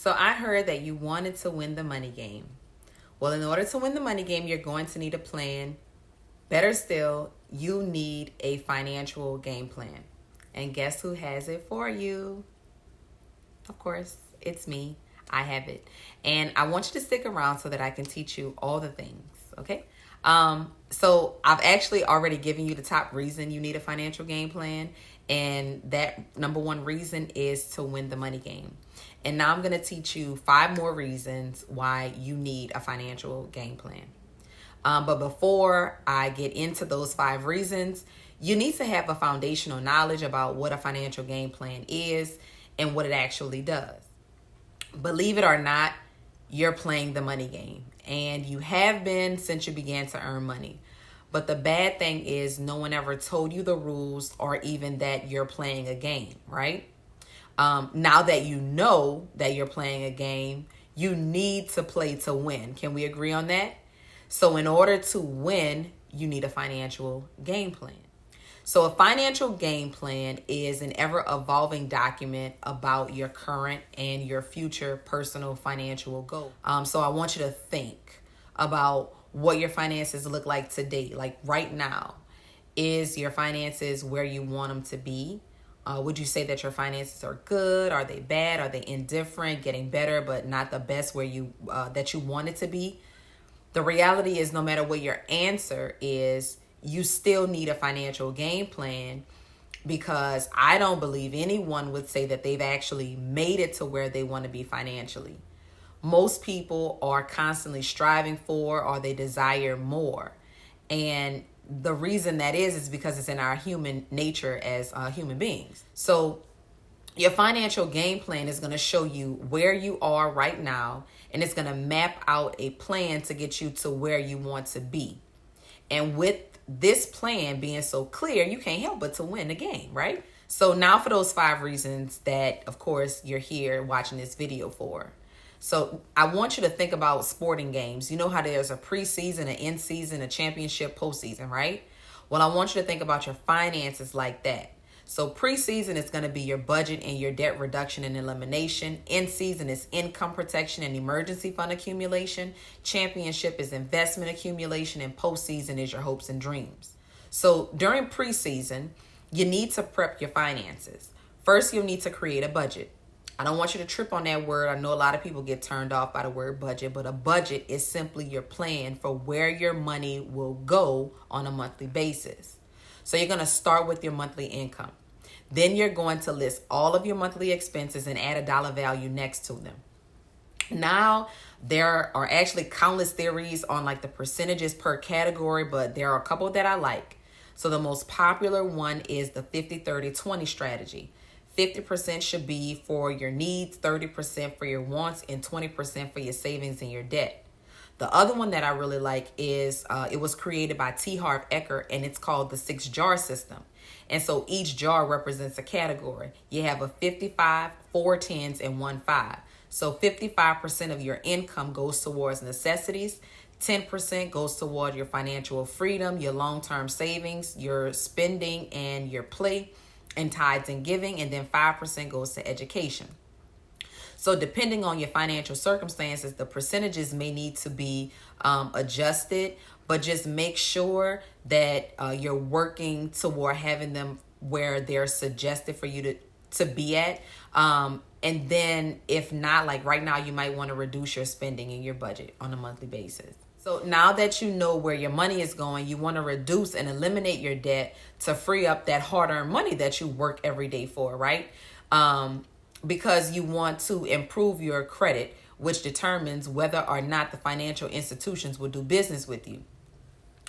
So I heard that you wanted to win the money game. Well, in order to win the money game, you're going to need a plan. Better still, you need a financial game plan. And guess who has it for you? Of course, it's me. I have it. And I want you to stick around so that I can teach you all the things, okay? So I've actually already given you the top reason you need a financial game plan. And that number one reason is to win the money game. And now I'm going to teach you 5 more reasons why you need a financial game plan. But before I get into those 5 reasons, you need to have a foundational knowledge about what a financial game plan is and what it actually does. Believe it or not, you're playing the money game, and you have been since you began to earn money. But the bad thing is no one ever told you the rules or even that you're playing a game, right? Now that you know that you're playing a game, you need to play to win. Can we agree on that? So in order to win, you need a financial game plan. So a financial game plan is an ever-evolving document about your current and your future personal financial goals. So I want you to think about what your finances look like today. Like right now, is your finances where you want them to be? Would you say that your finances are good? Are they bad? Are they indifferent, getting better, but not the best where you that you want it to be? The reality is no matter what your answer is, you still need a financial game plan, because I don't believe anyone would say that they've actually made it to where they want to be financially. Most people are constantly striving for, or they desire more. And the reason that is because it's in our human nature as human beings. So your financial game plan is going to show you where you are right now, and it's going to map out a plan to get you to where you want to be. And with this plan being so clear, you can't help but to win the game, right? So now for those 5 reasons that, of course, you're here watching this video for. So I want you to think about sporting games. You know how there's a preseason, an in-season, a championship, postseason, right? Well, I want you to think about your finances like that. So preseason is going to be your budget and your debt reduction and elimination. In season is income protection and emergency fund accumulation. Championship is investment accumulation, and postseason is your hopes and dreams. So during preseason, you need to prep your finances. First, you'll need to create a budget. I don't want you to trip on that word. I know a lot of people get turned off by the word budget, but a budget is simply your plan for where your money will go on a monthly basis. So you're going to start with your monthly income. Then you're going to list all of your monthly expenses and add a dollar value next to them. Now, there are actually countless theories on like the percentages per category, but there are a couple that I like. So the most popular one is the 50-30-20 strategy. 50% should be for your needs, 30% for your wants, and 20% for your savings and your debt. The other one that I really like is, it was created by T. Harv Eker, and it's called the 6-jar system. And so each jar represents a category. You have a 55, 4 10s, and 1 5. So 55% of your income goes towards necessities. 10% goes toward your financial freedom, your long-term savings, your spending, and your play, and tithes and giving. And then 5% goes to education. So depending on your financial circumstances, the percentages may need to be adjusted, but just make sure that you're working toward having them where they're suggested for you to be at. And then if not, like right now, you might want to reduce your spending in your budget on a monthly basis. So now that you know where your money is going, you want to reduce and eliminate your debt to free up that hard-earned money that you work every day for, right? Because you want to improve your credit, which determines whether or not the financial institutions will do business with you.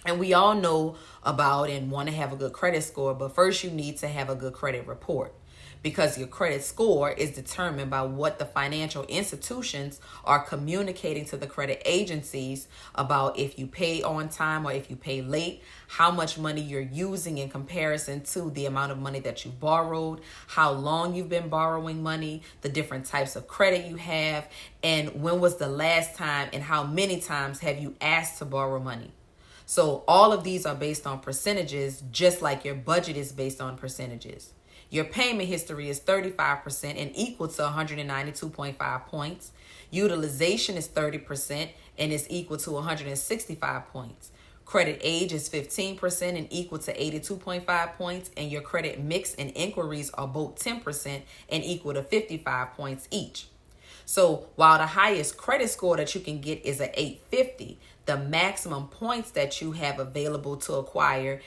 And we all know about and want to have a good credit score, but first you need to have a good credit report, because your credit score is determined by what the financial institutions are communicating to the credit agencies about if you pay on time or if you pay late, how much money you're using in comparison to the amount of money that you borrowed, how long you've been borrowing money, the different types of credit you have, and when was the last time and how many times have you asked to borrow money. So all of these are based on percentages, just like your budget is based on percentages. Your payment history is 35% and equal to 192.5 points. Utilization is 30% and is equal to 165 points. Credit age is 15% and equal to 82.5 points. And your credit mix and inquiries are both 10% and equal to 55 points each. So while the highest credit score that you can get is an 850, the maximum points that you have available to acquire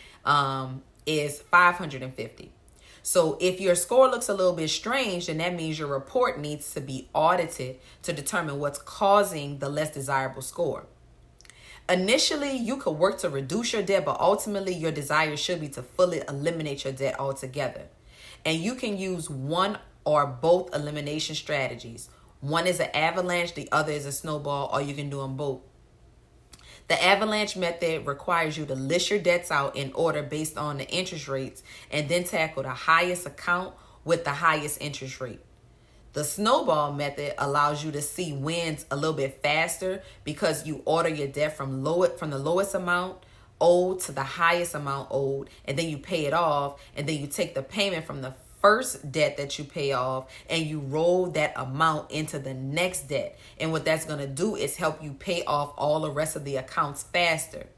is 550. So if your score looks a little bit strange, then that means your report needs to be audited to determine what's causing the less desirable score. Initially, you could work to reduce your debt, but ultimately your desire should be to fully eliminate your debt altogether. And you can use one or both elimination strategies. One is an avalanche, the other is a snowball, or you can do them both. The avalanche method requires you to list your debts out in order based on the interest rates and then tackle the highest account with the highest interest rate. The snowball method allows you to see wins a little bit faster because you order your debt from the lowest amount owed to the highest amount owed, and then you pay it off, and then you take the payment from the first debt that you pay off and you roll that amount into the next debt. And what that's going to do is help you pay off all the rest of the accounts faster.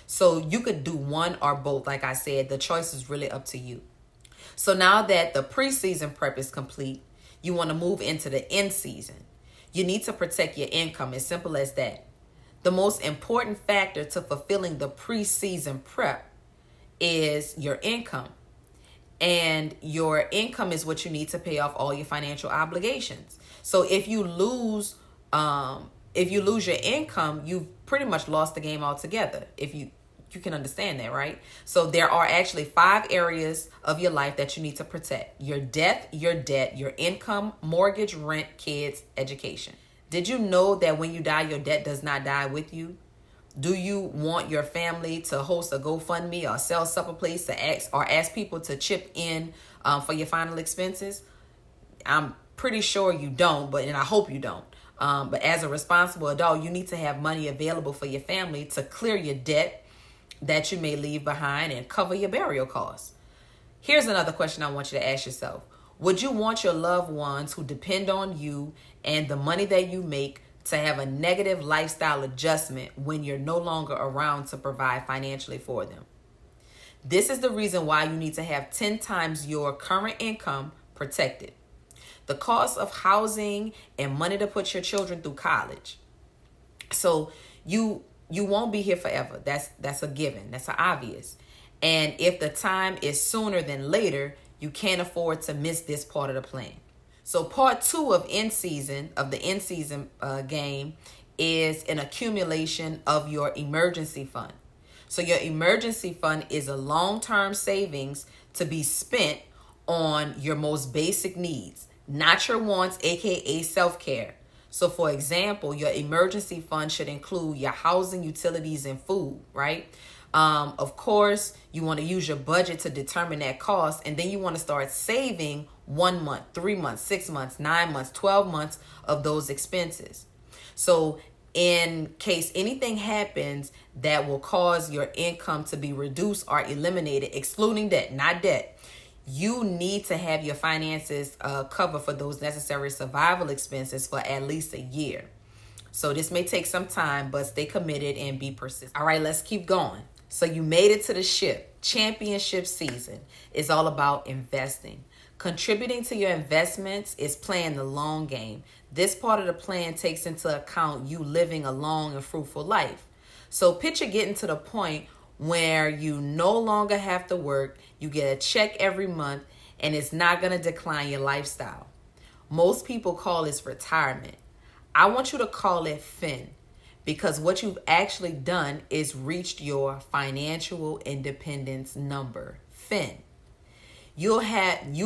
So you could do one or both. Like I said, the choice is really up to you. So now that the preseason prep is complete, you want to move into the end season. You need to protect your income. As simple as that. The most important factor to fulfilling the preseason prep is your income. And your income is what you need to pay off all your financial obligations. So if you lose your income, you've pretty much lost the game altogether. If you can understand that, right? So there are actually 5 areas of your life that you need to protect: your debt, your income, mortgage, rent, kids, education. Did you know that when you die, your debt does not die with you? Do you want your family to host a GoFundMe or sell supper place to ask people to chip in for your final expenses? I'm pretty sure you don't, and I hope you don't. But as a responsible adult, you need to have money available for your family to clear your debt that you may leave behind and cover your burial costs. Here's another question I want you to ask yourself. Would you want your loved ones who depend on you and the money that you make to have a negative lifestyle adjustment when you're no longer around to provide financially for them? This is the reason why you need to have 10 times your current income protected. The cost of housing and money to put your children through college. So you won't be here forever. That's a given. That's an obvious. And if the time is sooner than later, you can't afford to miss this part of the plan. So part 2 of the end season game is an accumulation of your emergency fund. So your emergency fund is a long-term savings to be spent on your most basic needs, not your wants, aka self-care. So for example, your emergency fund should include your housing, utilities, and food, right? Of course, you want to use your budget to determine that cost, and then you want to start saving 1 month, 3 months, 6 months, 9 months, 12 months of those expenses. So in case anything happens that will cause your income to be reduced or eliminated, excluding debt, not debt, you need to have your finances covered for those necessary survival expenses for at least a year. So this may take some time, but stay committed and be persistent. All right, let's keep going. So you made it to the ship. Championship season is all about investing. Contributing to your investments is playing the long game. This part of the plan takes into account you living a long and fruitful life. So picture getting to the point where you no longer have to work, you get a check every month, and it's not going to decline your lifestyle. Most people call this retirement. I want you to call it fin, because what you've actually done is reached your financial independence number, fin. You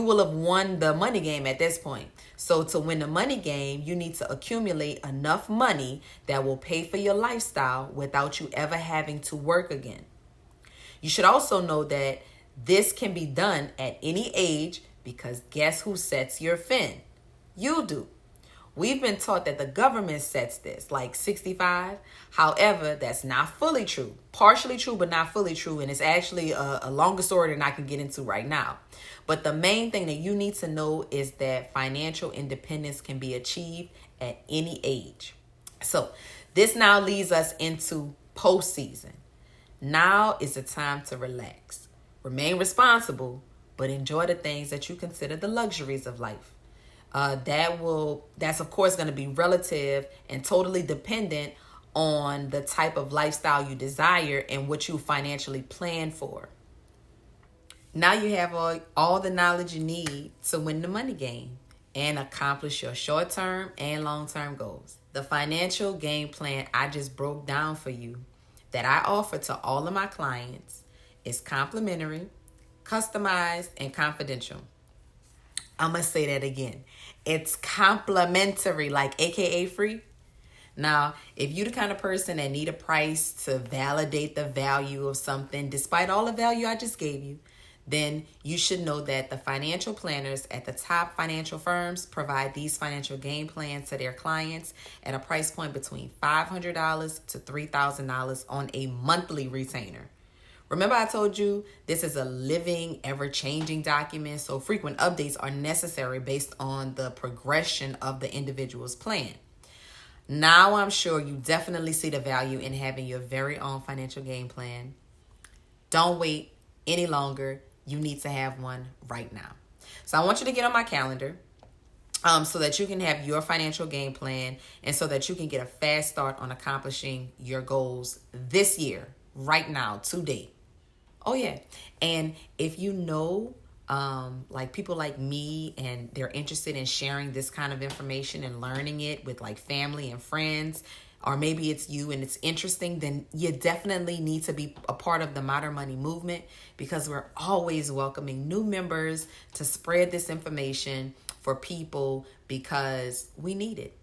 will have won the money game at this point. So to win the money game, you need to accumulate enough money that will pay for your lifestyle without you ever having to work again. You should also know that this can be done at any age, because guess who sets your fin? You do. We've been taught that the government sets this, like 65. However, that's not fully true. Partially true, but not fully true. And it's actually a longer story than I can get into right now. But the main thing that you need to know is that financial independence can be achieved at any age. So this now leads us into postseason. Now is the time to relax. Remain responsible, but enjoy the things that you consider the luxuries of life. That's of course going to be relative and totally dependent on the type of lifestyle you desire and what you financially plan for. Now you have all the knowledge you need to win the money game and accomplish your short-term and long-term goals. The financial game plan I just broke down for you that I offer to all of my clients is complimentary, customized, and confidential. I'm going to say that again. It's complimentary, like AKA free. Now, if you're the kind of person that need a price to validate the value of something, despite all the value I just gave you, then you should know that the financial planners at the top financial firms provide these financial game plans to their clients at a price point between $500 to $3,000 on a monthly retainer. Remember I told you this is a living, ever-changing document, so frequent updates are necessary based on the progression of the individual's plan. Now I'm sure you definitely see the value in having your very own financial game plan. Don't wait any longer. You need to have one right now. So I want you to get on my calendar so that you can have your financial game plan and so that you can get a fast start on accomplishing your goals this year, right now, today. Oh, yeah. And if you know like people like me and they're interested in sharing this kind of information and learning it with like family and friends, or maybe it's you and it's interesting, then you definitely need to be a part of the Modern Money movement, because we're always welcoming new members to spread this information for people because we need it.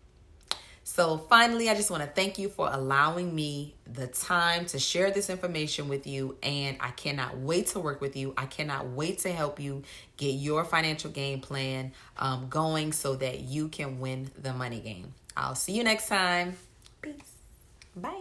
So finally, I just want to thank you for allowing me the time to share this information with you. And I cannot wait to work with you. I cannot wait to help you get your financial game plan going so that you can win the money game. I'll see you next time. Peace. Bye.